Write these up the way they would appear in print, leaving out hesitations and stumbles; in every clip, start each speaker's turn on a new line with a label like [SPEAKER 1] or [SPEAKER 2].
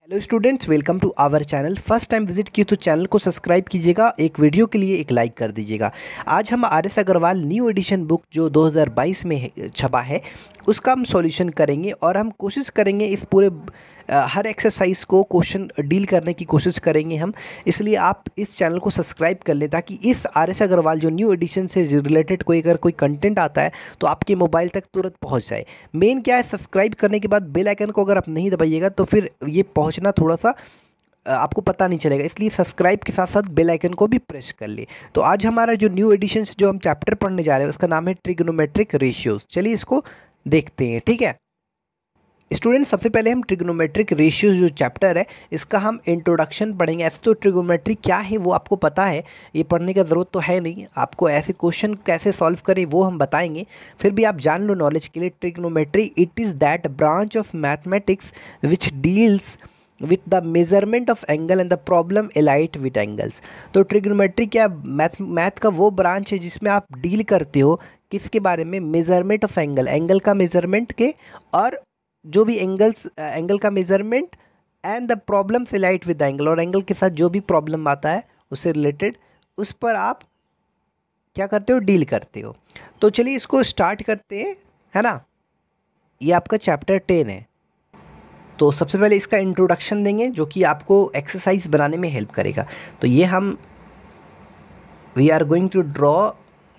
[SPEAKER 1] Hello students, welcome to our channel. First time visit किए तो channel को subscribe कीजिएगा, एक वीडियो के लिए एक लाइक कर दीजिएगा। आज हम R S Agarwal new edition book जो 2022 में छपा है उसका हम सॉल्यूशन करेंगे और हम कोशिश करेंगे इस पूरे हर एक्सरसाइज को क्वेश्चन डील करने की कोशिश करेंगे हम। इसलिए आप इस चैनल को सब्सक्राइब कर लें ताकि इस आर एस अग्रवाल जो न्यू एडिशन से रिलेटेड अगर कोई कंटेंट आता है तो आपके मोबाइल तक तुरंत पहुंच जाए। मेन क्या है, सब्सक्राइब करने के बाद बेल आइकन को अगर आप नहीं दबाइएगा तो फिर ये पहुंचना थोड़ा सा आपको पता नहीं चलेगा, इसलिए सब्सक्राइब के साथ साथ बेल आइकन को भी प्रेस कर ले। तो आज हमारा जो न्यू एडिशन से जो हम चैप्टर पढ़ने जा रहे हैं उसका नाम है ट्रिग्नोमेट्रिक रेशियोज। चलिए इसको देखते हैं। ठीक है स्टूडेंट, सबसे पहले हम ट्रिग्नोमेट्रिक रेशियोज जो चैप्टर है इसका हम इंट्रोडक्शन पढ़ेंगे। ऐसे तो ट्रिग्नोमेट्री क्या है वो आपको पता है, ये पढ़ने का ज़रूरत तो है नहीं। आपको ऐसे क्वेश्चन कैसे सॉल्व करें वो हम बताएंगे, फिर भी आप जान लो नॉलेज के लिए। Trigonometry it is that branch of mathematics which deals with the measurement of angle and the problem allied with angles. तो ट्रिग्नोमेट्री क्या, मैथ का वो ब्रांच है जिसमें आप डील करते हो किसके बारे में, मेजरमेंट ऑफ एंगल, एंगल का मेजरमेंट के, और जो भी एंगल का मेजरमेंट एंड द प्रॉब्लम से लाइट विद एंगल, और एंगल के साथ जो भी प्रॉब्लम आता है उससे रिलेटेड उस पर आप क्या करते हो, डील करते हो। तो चलिए इसको स्टार्ट करते हैं, है ना। ये आपका चैप्टर 10 है। तो सबसे पहले इसका इंट्रोडक्शन देंगे जो कि आपको एक्सरसाइज बनाने में हेल्प करेगा। तो ये हम we are going to draw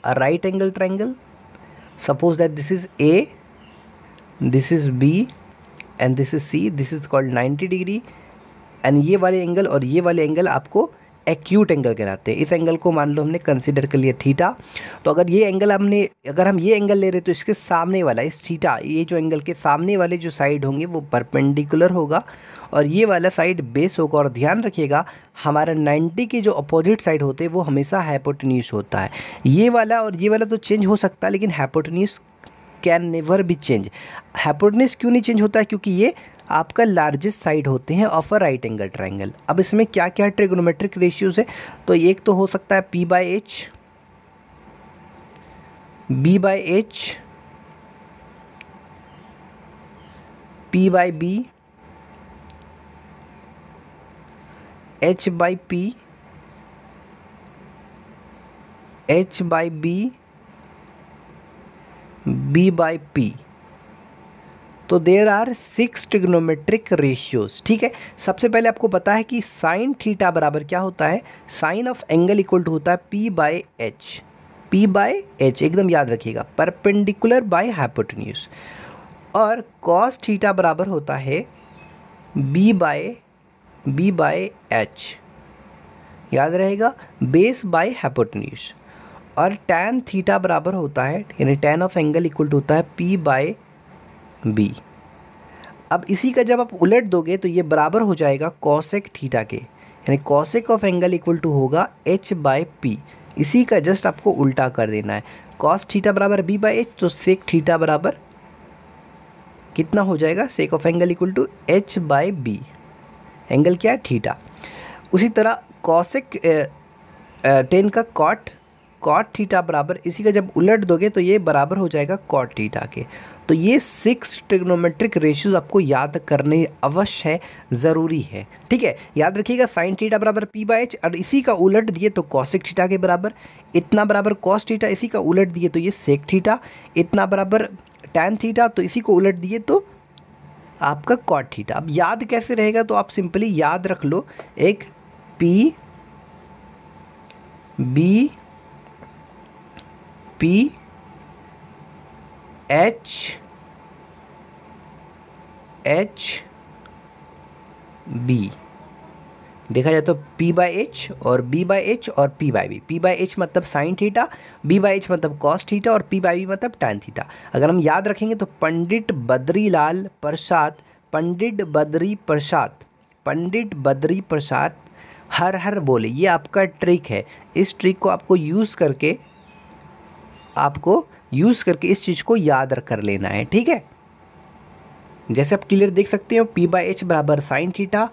[SPEAKER 1] a right angle triangle. Suppose that this is A, this is B and this is C. This is called 90 degree एंड ये वाले एंगल और ये वाले एंगल आपको एक्यूट एंगल कहलाते हैं। इस एंगल को मान लो हमने कंसीडर कर लिया थीटा। तो अगर ये एंगल अगर हम ये एंगल ले रहे तो इसके सामने वाला इस थीटा, ये जो एंगल के सामने वाले जो साइड होंगे वो परपेंडिकुलर होगा और ये वाला साइड बेस होगा। और ध्यान रखिएगा हमारा 90 के जो अपोजिट साइड होते हैं वो हमेशा हाइपोटेन्यूज होता है। ये वाला और ये वाला तो चेंज हो सकता है लेकिन hypotenuse can never be change. Hypotenuse क्यों नहीं चेंज होता है, क्योंकि ये आपका लार्जेस्ट साइड होते हैं of a right angle triangle. अब इसमें क्या क्या ट्रिग्नोमेट्रिक रेशियोज है, तो एक तो हो सकता है P by H, B by H, P by B, H by P, H by B, B by P. तो देयर आर 6 ट्रिग्नोमेट्रिक रेशियोज। ठीक है, सबसे पहले आपको पता है कि साइन थीटा बराबर क्या होता है, sine of angle equal to होता है P by H. P by H एकदम याद रखिएगा, परपेंडिकुलर बाई हाइपोटेन्यूज। और कॉस थीटा बराबर होता है B बाई एच, याद रहेगा, बेस बाई हाइपोटेन्यूज। और टैन थीटा बराबर होता है, यानी tan of angle equal to होता है P बाई बी। अब इसी का जब आप उलट दोगे तो ये बराबर हो जाएगा कॉसेक थीटा के, यानी cosec of angle equal to होगा H बाई पी। इसी का जस्ट आपको उल्टा कर देना है। कॉस थीटा बराबर B बाई एच, तो सेक थीटा बराबर कितना हो जाएगा, sec of angle equal to H by B. Angle क्या है, थीटा। उसी तरह कॉसेक 10 का कॉट थीटा बराबर, इसी का जब उलट दोगे तो ये बराबर हो जाएगा कॉट थीटा के। तो ये 6 ट्रिग्नोमेट्रिक रेशियोज आपको याद करने अवश्य है, ज़रूरी है। ठीक है, याद रखिएगा साइन थीटा बराबर P बाई एच, और इसी का उलट दिए तो कॉसेक थीटा के बराबर, इतना बराबर कॉस थीटा, इसी का उलट दिए तो ये सेक थीटा, इतना बराबर टैन थीटा, तो इसी को उलट दिए तो आपका कॉट थीटा। अब याद कैसे रहेगा, तो आप सिंपली याद रख लो, एक P B P H B। देखा जाए तो P बाई एच और B बाई एच और P by B. P by H मतलब sine theta, B by H मतलब कॉस थीटा और P बाई बी मतलब टैन थीटा। अगर हम याद रखेंगे तो पंडित बद्री प्रसाद हर हर बोले, ये आपका ट्रिक है। इस ट्रिक को आपको यूज़ करके इस चीज़ को याद कर लेना है। ठीक है, जैसे आप क्लियर देख सकते हो, P बाई एच बराबर sine theta,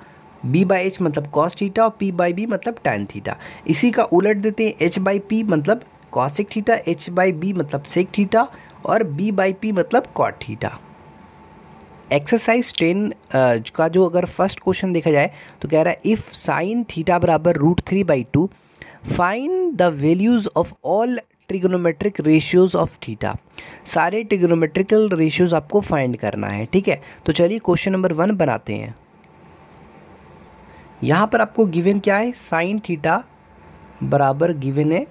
[SPEAKER 1] B by H मतलब कॉस थीटा और P बाई बी मतलब टैन थीटा। इसी का उलट देते हैं, H बाई पी मतलब cosec theta, H by B मतलब सेक थीटा और B बाई पी मतलब कॉट थीटा। एक्सरसाइज 10 का जो अगर फर्स्ट क्वेश्चन देखा जाए तो कह रहा है इफ़ साइन थीटा बराबर √3/2 find the values of all trigonometric ratios of theta. सारे ट्रिग्नोमेट्रिकल रेशियोज़ आपको फाइंड करना है, ठीक है। तो चलिए क्वेश्चन नंबर 1 बनाते हैं। यहाँ पर आपको गिवन क्या है, साइन थीटा बराबर गिवन है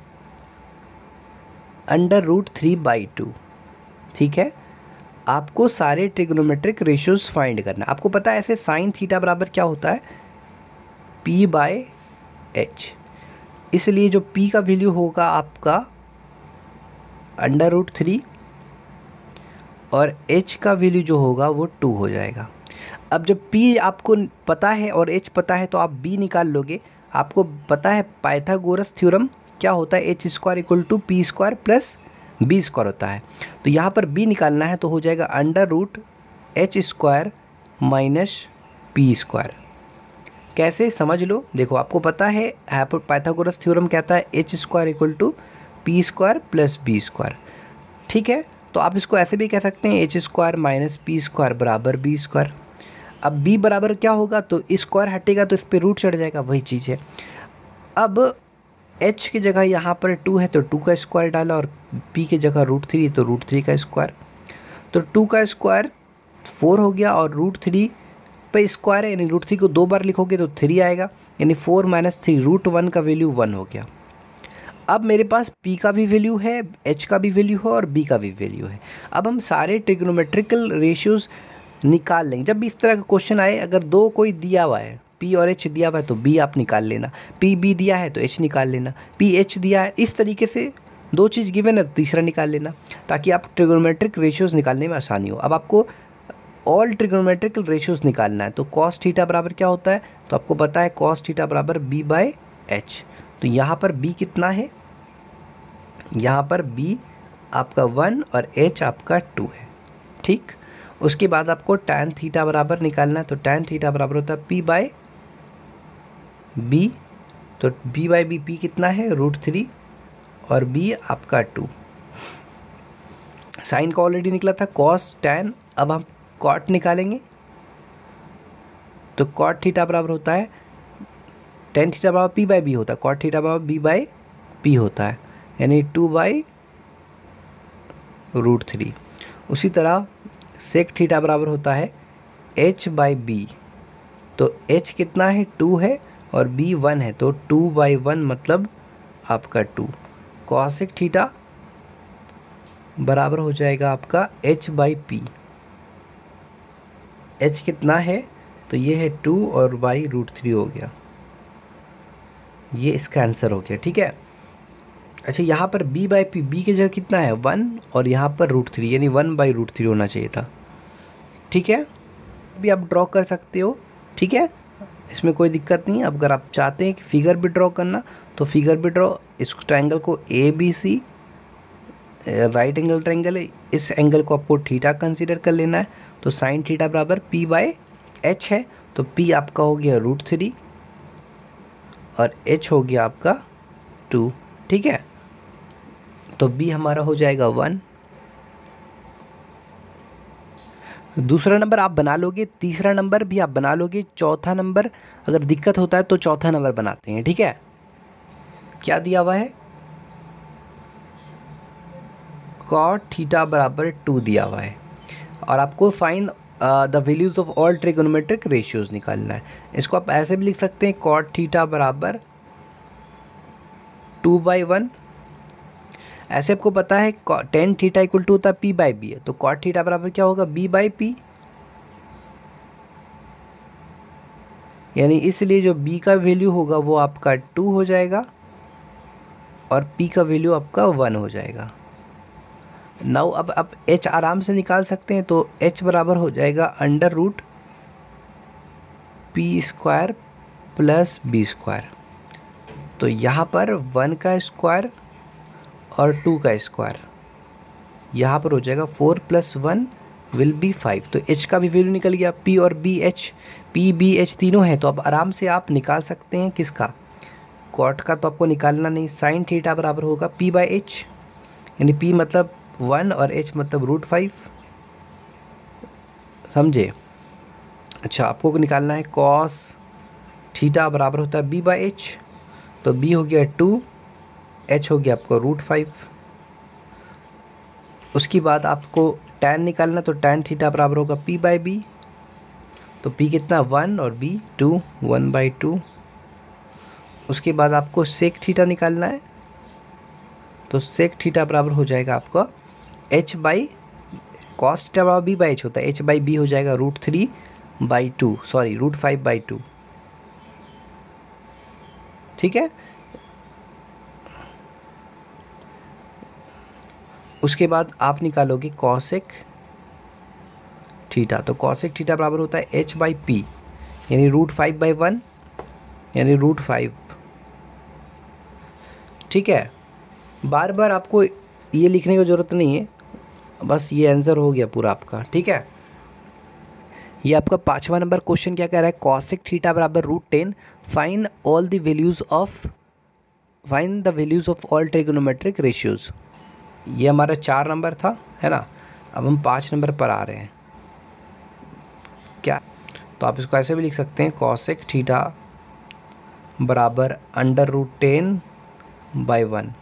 [SPEAKER 1] √3/2, ठीक है। आपको सारे ट्रिग्नोमेट्रिक रेशियोज़ फाइंड करना। आपको पता है ऐसे साइन थीटा बराबर क्या होता है, P/H। इसलिए जो P का वैल्यू होगा आपका √3 और H का वैल्यू जो होगा वो 2 हो जाएगा। अब जब P आपको पता है और H पता है तो आप B निकाल लोगे। आपको पता है पाइथागोरस थ्योरम क्या होता है, H² = P² + B² होता है। तो यहाँ पर B निकालना है तो हो जाएगा √H² - P²। कैसे समझ लो, देखो आपको पता है पाइथागोरस थ्योरम कहता है H² = P² + B², ठीक है। तो आप इसको ऐसे भी कह सकते हैं H² - P² बराबर B²। अब B बराबर क्या होगा, तो स्क्वायर हटेगा तो इस पर रूट चढ़ जाएगा, वही चीज़ है। अब H की जगह यहाँ पर 2 है तो 2 का स्क्वायर डाला और P की जगह √3 तो √3 का स्क्वायर। तो 2 का स्क्वायर 4 हो गया और √3 पे स्क्वायर है, यानी √3 को 2 बार लिखोगे तो 3 आएगा, यानी 4 - 3 √1 का वैल्यू 1 हो गया। अब मेरे पास P का भी वैल्यू है, H का भी वैल्यू है और B का भी वैल्यू है। अब हम सारे ट्रिग्नोमेट्रिकल रेशियोज़ निकाल लेंगे। जब भी इस तरह का क्वेश्चन आए, अगर दो कोई दिया हुआ है P और H दिया हुआ है तो B आप निकाल लेना, P B दिया है तो H निकाल लेना, P H दिया है, इस तरीके से दो चीज़ गिवन है तो तीसरा निकाल लेना, ताकि आप ट्रिग्नोमेट्रिक रेशियोज़ निकालने में आसानी हो। अब आपको ऑल ट्रिग्नोमेट्रिकल रेशियोज़ निकालना है तो cos थीटा बराबर क्या होता है, तो आपको पता है cos थीटा बराबर B/H। तो यहाँ पर B कितना है, यहाँ पर B आपका 1 और H आपका 2 है, ठीक। उसके बाद आपको tan थीटा बराबर निकालना है तो tan थीटा बराबर होता है P/B। तो B/B P कितना है, √3 और B आपका 2। साइन का ऑलरेडी निकला था cos tan, अब हम cot निकालेंगे तो cot थीटा बराबर होता है tan थीटा बराबर P/B होता है, cot थीटा बराबर B/P होता है, यानी 2/√3। उसी तरह sec थीटा बराबर होता है H/B। तो H कितना है, 2 है और B 1 है तो 2/1 मतलब आपका 2। cosec थीटा बराबर हो जाएगा आपका H/P। H कितना है, तो ये है 2 और y √3 हो गया, ये इसका आंसर हो गया, ठीक है। अच्छा, यहाँ पर B/P, B की जगह कितना है 1 और यहाँ पर √3, यानी 1/√3 होना चाहिए था, ठीक है। भी आप ड्रॉ कर सकते हो, ठीक है, इसमें कोई दिक्कत नहीं है। अब अगर आप चाहते हैं कि फिगर भी ड्रॉ करना तो फिगर भी ड्रॉ, इस ट्रायंगल को ABC राइट एंगल ट्रायंगल है, इस एंगल को आपको थीटा कंसीडर कर लेना है। तो साइन थीटा बराबर P/H है, तो P आपका हो गया √3 और H हो गया आपका 2, ठीक है। तो B हमारा हो जाएगा 1। दूसरा नंबर आप बना लोगे, तीसरा नंबर भी आप बना लोगे, चौथा नंबर अगर दिक्कत होता है तो चौथा नंबर बनाते हैं, ठीक है। क्या दिया हुआ है, cot थीटा बराबर 2 दिया हुआ है और आपको find the values of all trigonometric ratios निकालना है। इसको आप ऐसे भी लिख सकते हैं cot थीटा बराबर 2/1। ऐसे आपको पता है tan थीटा = होता है P/B है, तो cot थीटा बराबर क्या होगा, B/P। यानी इसलिए जो B का वैल्यू होगा वो आपका 2 हो जाएगा और P का वैल्यू आपका 1 हो जाएगा। नाउ अब आप H आराम से निकाल सकते हैं, तो H बराबर हो जाएगा √P² + B²। तो यहाँ पर 1 का स्क्वायर और 2 का स्क्वायर, यहाँ पर हो जाएगा 4 + 1 विल बी 5। तो H का भी वैल्यू निकल गया, P और BH, PBH तीनों हैं, तो अब आराम से आप निकाल सकते हैं किसका, cot का तो आपको निकालना नहीं। साइन थीटा बराबर होगा P/H, यानी P मतलब 1 और H मतलब √5। समझे। अच्छा, आपको निकालना है कॉस थीटा बराबर होता है b/h, तो b हो गया 2, h हो गया आपको √5। उसके बाद आपको tan निकालना, तो tan थीटा बराबर होगा p/b, तो p कितना 1 और b 2, 1/2। उसके बाद आपको sec थीटा निकालना है, तो sec थीटा बराबर हो जाएगा आपका h बाई cos थीटा बराबर b/h होता है, h बाई b हो जाएगा √3/2, सॉरी √5/2। ठीक है। उसके बाद आप निकालोगे कॉसेक थीटा, तो कॉसेक थीटा बराबर होता है h बाई पी, यानी √5/1 यानी √5। ठीक है। बार बार आपको ये लिखने की ज़रूरत नहीं है, बस ये आंसर हो गया पूरा आपका। ठीक है। ये आपका 5वां नंबर क्वेश्चन क्या कह रहा है, कॉसेक थीटा बराबर √10, find the values of all trigonometric ratios. ये हमारा 4 नंबर था, है ना। अब हम 5 नंबर पर आ रहे हैं। क्या, तो आप इसको ऐसे भी लिख सकते हैं, कॉसेक थीटा बराबर √10/1।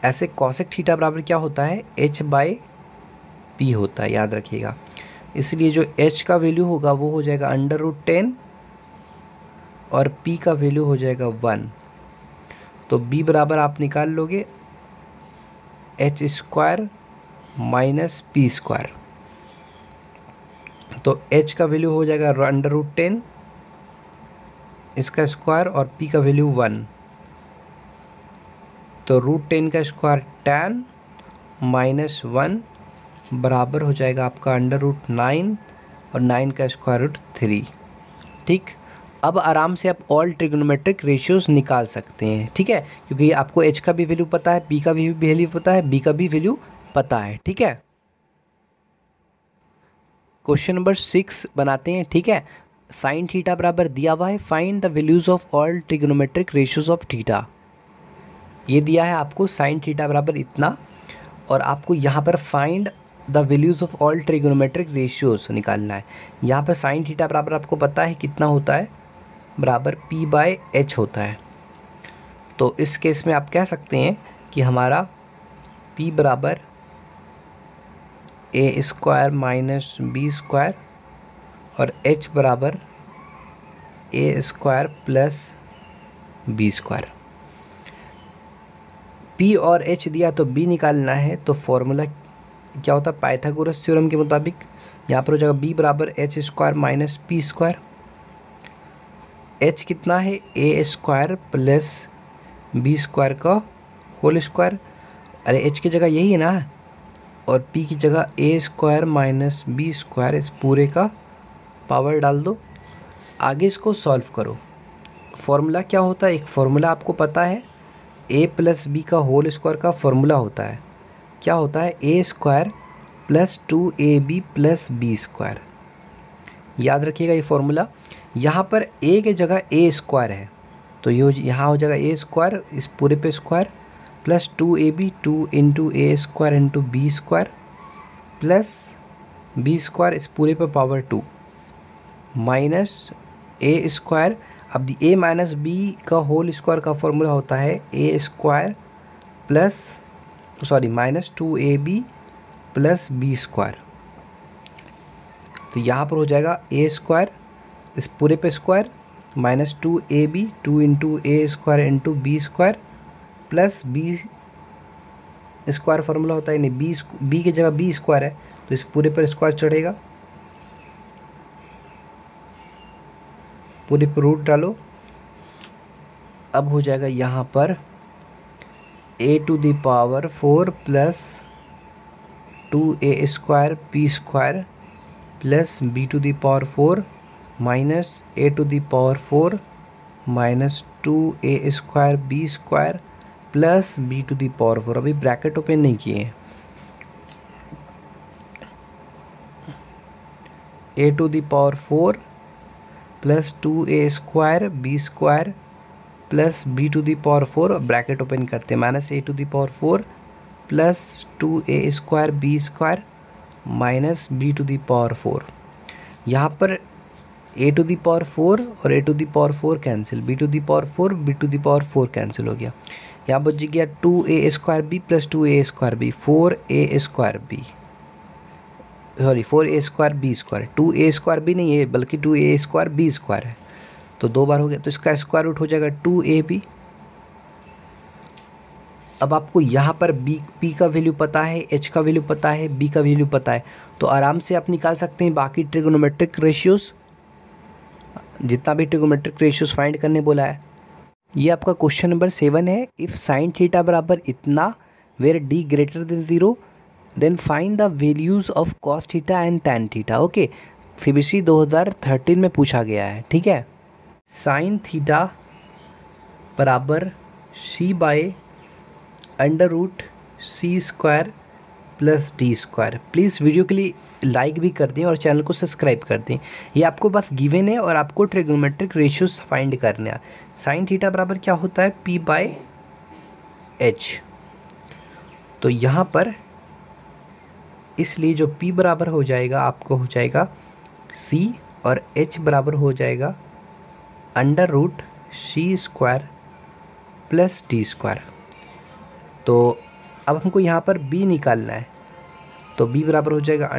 [SPEAKER 1] ऐसे कॉसेक थीटा बराबर क्या होता है, h बाई पी होता है, याद रखिएगा। इसलिए जो h का वैल्यू होगा वो हो जाएगा √10 और p का वैल्यू हो जाएगा 1। तो b बराबर आप निकाल लोगे h² माइनस p²। तो h का वैल्यू हो जाएगा √10, इसका स्क्वायर और p का वैल्यू 1, तो √10 का स्क्वायर 10 माइनस 1 बराबर हो जाएगा आपका √9 और 9 का स्क्वायर √3। ठीक। अब आराम से आप ऑल ट्रिग्नोमेट्रिक रेशियोज निकाल सकते हैं। ठीक है, क्योंकि आपको h का भी वैल्यू पता है, p का भी वैल्यू पता है, b का भी वैल्यू पता है। ठीक है। क्वेश्चन नंबर 6 बनाते हैं। ठीक है। साइन थीटा बराबर दिया हुआ है, find the values of all trigonometric ratios of theta. ये दिया है आपको साइन थीटा बराबर इतना, और आपको यहाँ पर find the values of all trigonometric ratios निकालना है। यहाँ पर साइन थीटा बराबर आपको पता है कितना होता है, बराबर p/h होता है। तो इस केस में आप कह सकते हैं कि हमारा p बराबर a² माइनस b² और h बराबर a² प्लस b²। p और h दिया तो b निकालना है, तो फॉर्मूला क्या होता है, पाइथागोरस थ्योरम के मुताबिक यहाँ पर हो जाएगा b बराबर h² माइनस p²। h कितना है, a² प्लस b² का होल स्क्वायर। अरे h की जगह यही है ना, और p की जगह a² माइनस b², इस पूरे का पावर डाल दो। आगे इसको सॉल्व करो। फॉर्मूला क्या होता है, एक फॉर्मूला आपको पता है, a प्लस b का होल स्क्वायर का फॉर्मूला होता है, क्या होता है, a² plus 2ab plus b²। याद रखिएगा ये फॉर्मूला। यहाँ पर a के जगह a² है, तो ये यहाँ हो जाएगा a², इस पूरे पे square, plus 2ab 2 into a² into b² plus b², इस पूरे पे पावर 2 माइनस a²। अब a माइनस b का होल स्क्वायर का फॉर्मूला होता है a² plus sorry minus 2ab plus b²। तो यहाँ पर हो जाएगा a², इस पूरे पे square, minus 2ab 2 into a² into b² plus b² formula होता है, यानी b की जगह b² है, तो इस पूरे पर स्क्वायर चढ़ेगा, पूरे पर रूट डालो। अब हो जाएगा यहाँ पर a⁴ plus 2a² p² plus b⁴ minus a⁴ minus 2a² b² plus b⁴। अभी ब्रैकेट ओपन नहीं किए हैं। a⁴ plus 2a² b² plus b⁴, bracket open करते हैं, minus a⁴ plus 2a² b² minus b⁴। यहाँ पर a⁴ और a⁴ cancel, b⁴ cancel हो गया। यहाँ बच गया 2a² plus 2a², 4a², sorry 4a²b², 2a² नहीं है बल्कि 2a²b² है, तो 2 बार हो गया, तो इसका स्क्वायर रूट हो जाएगा 2ab। अब आपको यहाँ पर p का वैल्यू पता है, h का वैल्यू पता है, b का वैल्यू पता है, तो आराम से आप निकाल सकते हैं बाकी ट्रिग्नोमेट्रिक रेशियोज़, जितना भी ट्रिग्नोमेट्रिक रेशियोज़ फाइंड करने बोला है। ये आपका क्वेश्चन नंबर 7 है। इफ़ साइन थीटा बराबर इतना where d greater than 0 then find the values of cos theta and tan theta. Okay, CBSE 2013 में पूछा गया है, ठीक है। साइन थीटा बराबर c/√c² plus d²। Please video के लिए लाइक भी कर दें और चैनल को सब्सक्राइब कर दें। ये आपको बस गिवन है और आपको ट्रिग्नोमेट्रिक रेशियोज फाइंड करना है। साइन थीटा बराबर क्या होता है, p/h। तो यहाँ पर इसलिए जो p बराबर हो जाएगा आपको हो जाएगा c और h बराबर हो जाएगा √c² प्लस d²। तो अब हमको यहाँ पर b निकालना है, तो b बराबर हो जाएगा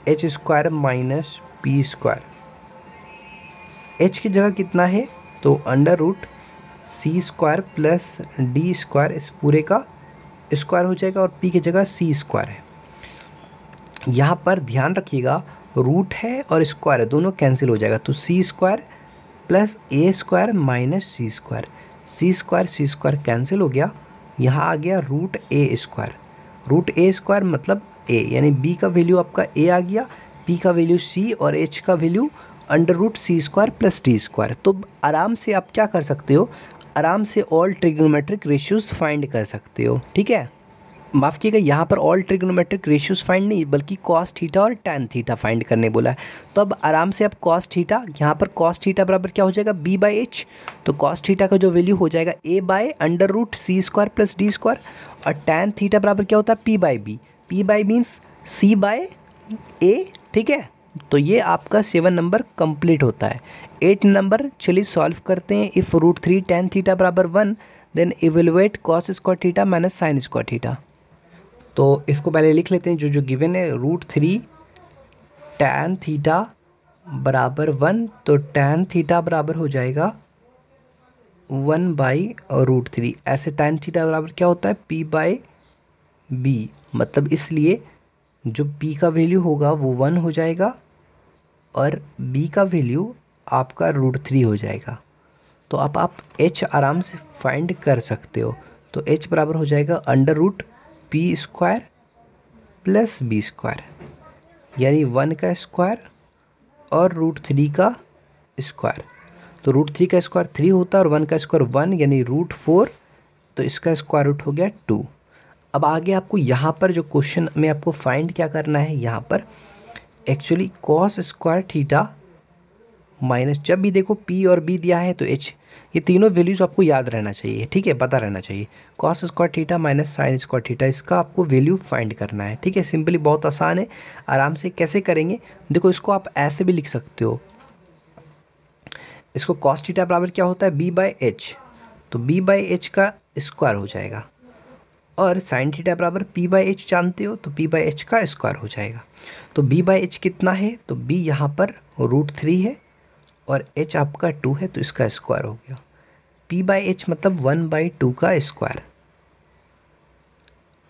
[SPEAKER 1] √h² माइनस p²। h की जगह कितना है, तो √c² प्लस d², इस पूरे का स्क्वायर हो जाएगा और p की जगह c² है। यहाँ पर ध्यान रखिएगा रूट है और स्क्वायर है, दोनों कैंसिल हो जाएगा, तो c² plus a² minus c², c² cancel हो गया। यहाँ आ गया √a², मतलब a, यानी b का वैल्यू आपका a आ गया, p का वैल्यू c और h का वैल्यू √c² प्लस d²। तो आराम से आप क्या कर सकते हो, आराम से ऑल ट्रिग्नोमेट्रिक रेशियोज फाइंड कर सकते हो, ठीक है। माफ़ कीजिएगा, यहाँ पर ऑल ट्रिग्नोमेट्रिक रेशियोज फाइंड नहीं बल्कि कॉस थीटा और टैन थीटा फाइंड करने बोला है। तो अब आराम से आप कॉस थीटा, यहाँ पर कॉस थीटा बराबर क्या हो जाएगा, b/h। तो कॉस थीटा का जो वैल्यू हो जाएगा a/√c² प्लस d², और टैन थीटा बराबर क्या होता है, p/b। p/b मीन्स c/a, ठीक है। तो ये आपका 7 नंबर कंप्लीट होता है। 8 नंबर चलिए सॉल्व करते हैं। इफ़ √3 टैन थीटा बराबर 1 then evaluate cos² theta minus sin² theta. तो इसको पहले लिख लेते हैं, जो गिवन है √3 टैन थीटा बराबर 1, तो टैन थीटा बराबर हो जाएगा 1/√3। ऐसे टैन थीटा बराबर क्या होता है, p/b, मतलब इसलिए जो p का वैल्यू होगा वो 1 हो जाएगा और b का वैल्यू आपका √3 हो जाएगा। तो अब आप h आराम से फाइंड कर सकते हो, तो h बराबर हो जाएगा √p² प्लस b², यानी 1 का स्क्वायर और √3 का स्क्वायर। तो √3 का स्क्वायर 3 होता है और 1 का स्क्वायर 1, यानी √4, तो इसका स्क्वायर रूट हो गया 2। अब आगे आपको यहाँ पर जो क्वेश्चन में आपको फाइंड क्या करना है, यहाँ पर एक्चुअली cos² थीटा माइनस, जब भी देखो p और b दिया है तो h, ये तीनों वैल्यूज आपको याद रहना चाहिए, ठीक है, पता रहना चाहिए। cos² theta minus sin² theta, इसका आपको वैल्यू फाइंड करना है, ठीक है। सिंपली बहुत आसान है, आराम से कैसे करेंगे, देखो इसको आप ऐसे भी लिख सकते हो। इसको cos थीटा बराबर क्या होता है, b/h, तो b/h का स्क्वायर हो जाएगा, और sin थीटा बराबर p/h जानते हो, तो p/h का स्क्वायर हो जाएगा। तो b/h कितना है, तो b यहाँ पर √3 है और h आपका 2 है, तो इसका स्क्वायर हो गया। p/h मतलब 1/2 का स्क्वायर,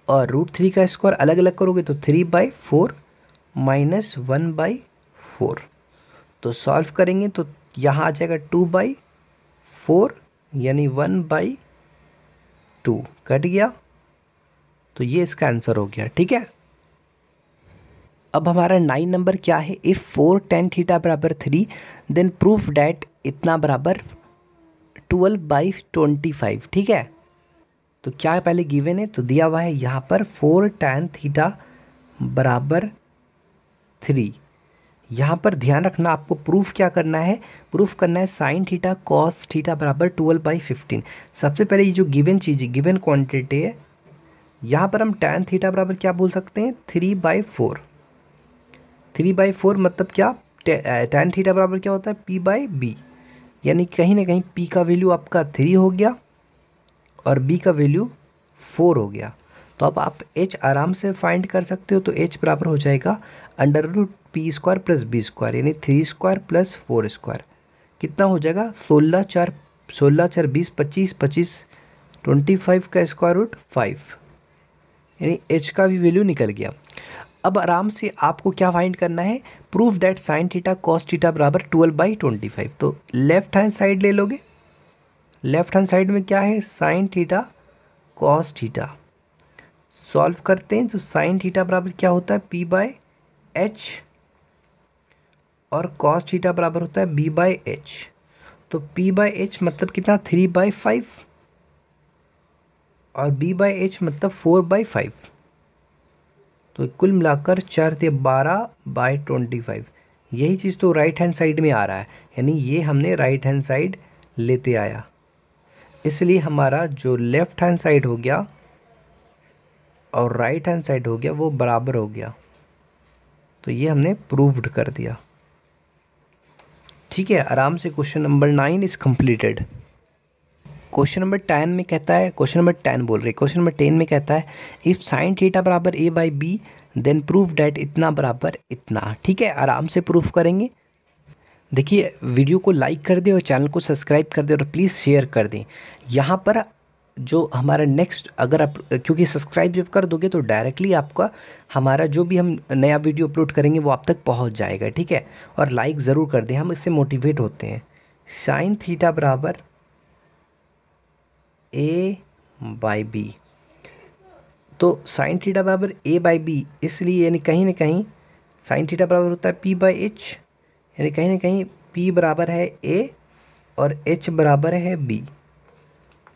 [SPEAKER 1] और √3 का स्क्वायर अलग अलग करोगे तो 3/4 माइनस 1/4। तो सॉल्व करेंगे तो यहाँ आ जाएगा 2/4, यानी 1/2 कट गया, तो ये इसका आंसर हो गया, ठीक है। अब हमारा 9 नंबर क्या है, इफ़ 4 tan थीटा बराबर 3 देन प्रूफ डैट इतना बराबर 12/25, ठीक है। तो क्या पहले गिवन है, तो दिया हुआ है यहाँ पर 4 tan थीटा बराबर 3। यहाँ पर ध्यान रखना, आपको प्रूफ क्या करना है, प्रूफ करना है साइन थीटा कॉस थीटा बराबर 12/15। सबसे पहले ये जो गिवन चीज़ है, गिवन क्वांटिटी है, यहाँ पर हम tan थीटा बराबर क्या बोल सकते हैं, 3/4। 3/4 मतलब क्या, tan थीटा बराबर क्या होता है p बाई बी, यानी कहीं ना कहीं p का वैल्यू आपका 3 हो गया और b का वैल्यू 4 हो गया। तो अब आप h आराम से फाइंड कर सकते हो। तो h बराबर हो जाएगा under root P square plus B square, यानी 3 स्क्वायर प्लस 4 स्क्वायर। कितना हो जाएगा 16 4 20 25 25 25 का स्क्वायर रूट 5, यानी h का भी वैल्यू निकल गया। अब आराम से आपको क्या फाइंड करना है, proof that sine theta cos theta बराबर 12/25। तो लेफ्ट हैंड साइड ले लोगे, लेफ्ट हैंड साइड में क्या है sine theta cos theta, solve करते हैं तो साइन थीटा बराबर क्या होता है p बाय एच और कॉस थीटा बराबर होता है b बाय एच। तो p बाय एच मतलब कितना 3/5 और b बाय एच मतलब 4/5। तो कुल मिलाकर 4 × 12/25। यही चीज़ तो राइट हैंड साइड में आ रहा है, यानी ये हमने राइट हैंड साइड लेते आया, इसलिए हमारा जो लेफ्ट हैंड साइड हो गया और राइट हैंड साइड हो गया वो बराबर हो गया। तो ये हमने प्रूव्ड कर दिया। ठीक है, आराम से question number 9 is completed. Question number 10 में कहता है, क्वेश्चन नंबर 10 बोल रहे, क्वेश्चन नंबर 10 में कहता है इफ़ साइन थीटा बराबर a by B then proof that इतना बराबर इतना। ठीक है, आराम से प्रूफ करेंगे। देखिए वीडियो को लाइक कर दें और चैनल को सब्सक्राइब कर दें और प्लीज़ शेयर कर दें। यहाँ पर जो हमारा नेक्स्ट, अगर आप क्योंकि सब्सक्राइब जब कर दोगे तो डायरेक्टली आपका हमारा जो भी हम नया वीडियो अपलोड करेंगे वो आप तक पहुँच जाएगा। ठीक है, और लाइक ज़रूर कर दें, हम इससे मोटिवेट होते हैं। साइन थीटा बराबर a बाई बी, तो साइन थीटा बराबर a बाई बी, इसलिए यानी कहीं ना कहीं साइन थीटा बराबर होता है p बाई एच, यानी कहीं ना कहीं p बराबर है a और h बराबर है b।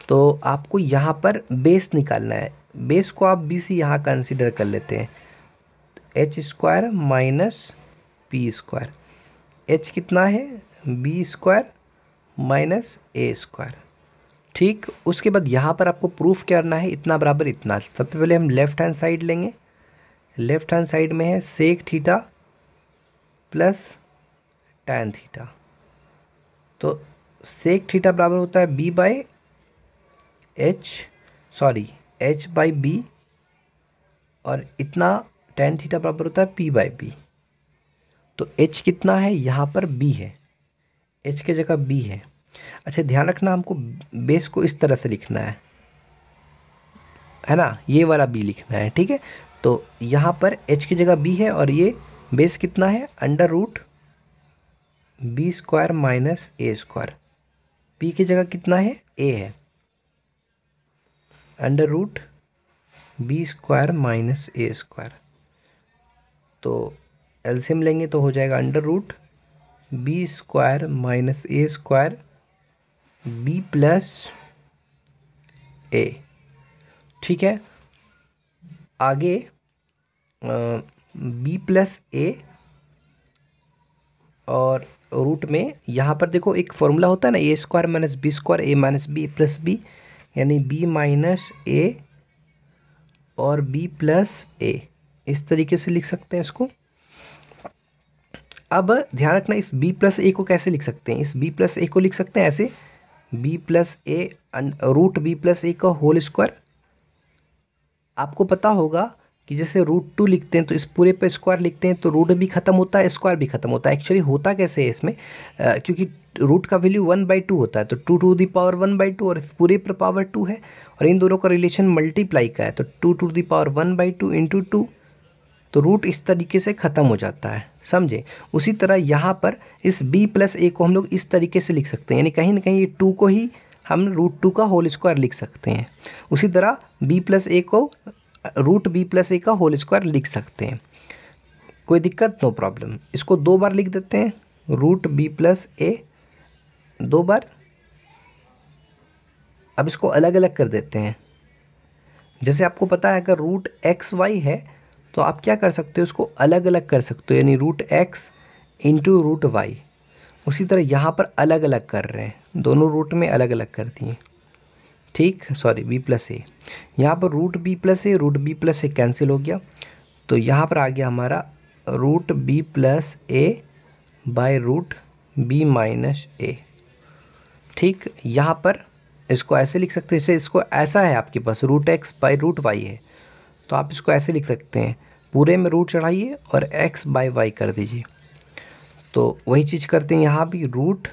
[SPEAKER 1] तो आपको यहाँ पर बेस निकालना है, बेस को आप b से यहाँ कंसिडर कर लेते हैं। h square minus P square, h कितना है b square minus a square. ठीक, उसके बाद यहाँ पर आपको प्रूफ करना है इतना बराबर इतना। सबसे पहले हम लेफ्ट हैंड साइड लेंगे, लेफ्ट हैंड साइड में है sec theta plus tan theta. तो सेक थीटा बराबर होता है b by H, sorry h by B, और इतना टैन थीटा बराबर होता है p बाई बी। तो h कितना है यहाँ पर b है, h के जगह b है। अच्छा ध्यान रखना, हमको बेस को इस तरह से लिखना है ना, ये वाला b लिखना है। ठीक है, तो यहाँ पर h की जगह b है और ये बेस कितना है under root B square minus A square. p की जगह कितना है a है, under root B square minus A square. तो एलसीएम लेंगे तो हो जाएगा under root B square minus A square B plus A. ठीक है, आगे बी प्लस ए और रूट में यहाँ पर देखो एक फॉर्मूला होता है ना, ए स्क्वायर माइनस बी स्क्वायर ए माइनस बी प्लस बी, यानी बी माइनस ए और बी प्लस ए, इस तरीके से लिख सकते हैं इसको। अब ध्यान रखना इस b प्लस ए को कैसे लिख सकते हैं, इस b प्लस ए को लिख सकते हैं ऐसे b प्लस ए रूट बी प्लस ए का होल स्क्वायर। आपको पता होगा कि जैसे रूट 2 लिखते हैं तो इस पूरे पे स्क्वायर लिखते हैं तो रूट भी ख़त्म होता है स्क्वायर भी ख़त्म होता है। एक्चुअली होता कैसे है इसमें, क्योंकि रूट का वैल्यू 1/2 होता है, तो 2 टू दी पावर 1/2 और इस पूरे पर पावर 2 है और इन दोनों का रिलेशन मल्टीप्लाई का है, तो 2 टू दी पावर 1/2 इंटू 2, तो रूट इस तरीके से ख़त्म हो जाता है, समझे। उसी तरह यहाँ पर इस b प्लस ए को हम लोग इस तरीके से लिख सकते हैं, यानी कहीं ना कहीं ये 2 को ही हम रूट 2 का होल स्क्वायर लिख सकते हैं। उसी तरह b प्लस ए को रूट b प्लस ए का होल स्क्वायर लिख सकते हैं, कोई दिक्कत नो प्रॉब्लम। इसको 2 बार लिख देते हैं, रूट b प्लस ए 2 बार। अब इसको अलग अलग कर देते हैं, जैसे आपको पता है अगर रूट एक्स वाई है तो आप क्या कर सकते हो, उसको अलग अलग कर सकते हो, यानी root X into root Y. उसी तरह यहाँ पर अलग अलग कर रहे हैं, दोनों रूट में अलग अलग कर दिए। ठीक, सॉरी b प्लस ए, यहाँ पर root b plus A cancel हो गया, तो यहाँ पर आ गया हमारा root b plus A by root B minus A. ठीक, यहाँ पर इसको ऐसे लिख सकते हैं, जैसे इसको ऐसा है आपके पास root X by root Y है, तो आप इसको ऐसे लिख सकते हैं, पूरे में रूट चढ़ाइए और एक्स बाई वाई कर दीजिए। तो वही चीज़ करते हैं यहाँ भी, root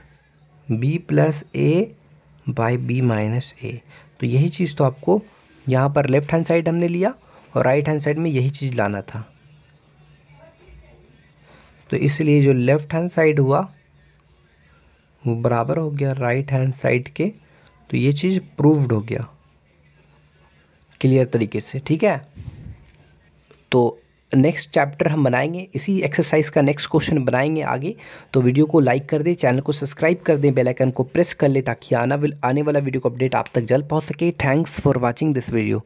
[SPEAKER 1] B plus A by B minus A. तो यही चीज़ तो आपको यहाँ पर लेफ्ट हैंड साइड हमने लिया और राइट हैंड साइड में यही चीज़ लाना था। तो इसलिए जो लेफ्ट हैंड साइड हुआ वो बराबर हो गया राइट हैंड साइड के। तो ये चीज़ प्रूव्ड हो गया क्लियर तरीके से। ठीक है, तो नेक्स्ट चैप्टर हम बनाएंगे, इसी एक्सरसाइज का नेक्स्ट क्वेश्चन बनाएंगे आगे। तो वीडियो को लाइक कर दें, चैनल को सब्सक्राइब कर दें, बेल आइकन को प्रेस कर लें ताकि आने वाला वीडियो को अपडेट आप तक जल्द पहुंच सके। Thanks for watching this video.